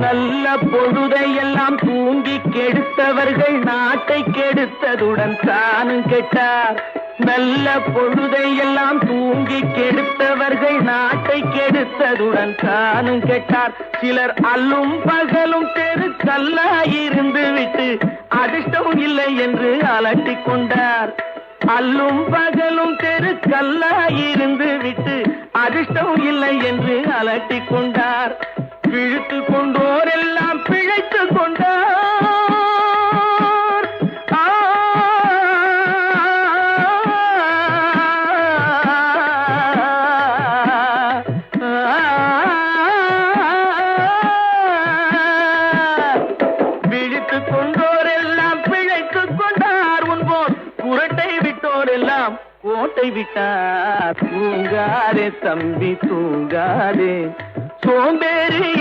நல்ல பொழுதையெல்லாம் தூங்கி கெடுத்தவர்கள் நாட்டை கெடுத்ததுடன் தானும் கெட்டார். நல்ல பொழுதையெல்லாம் தூங்கி கெடுத்தவர்கள் நாட்டை கெடுத்ததுடன் தானும் கெட்டார். சிலர் அல்லும் பகலும் தெருக்கல்லாயிருந்து விட்டு அதிர்ஷ்டம் இல்லை என்று அலட்டிக் கொண்டார். அல்லும் பகலும் தெருக்கல்லாயிருந்து விட்டு அதிர்ஷ்டம் இல்லை என்று அலட்டிக் கொண்டார். பிழைத்து கொண்டோர் எல்லாம் பிழைத்து கொண்டார். பிழைத்து கொண்டோர் எல்லாம் பிழைத்து கொண்டார். உன்போர் குரட்டை விட்டோர் எல்லாம் கோட்டை விட்டார். தூங்காதே தம்பி தூங்காதே, சோம்பேறி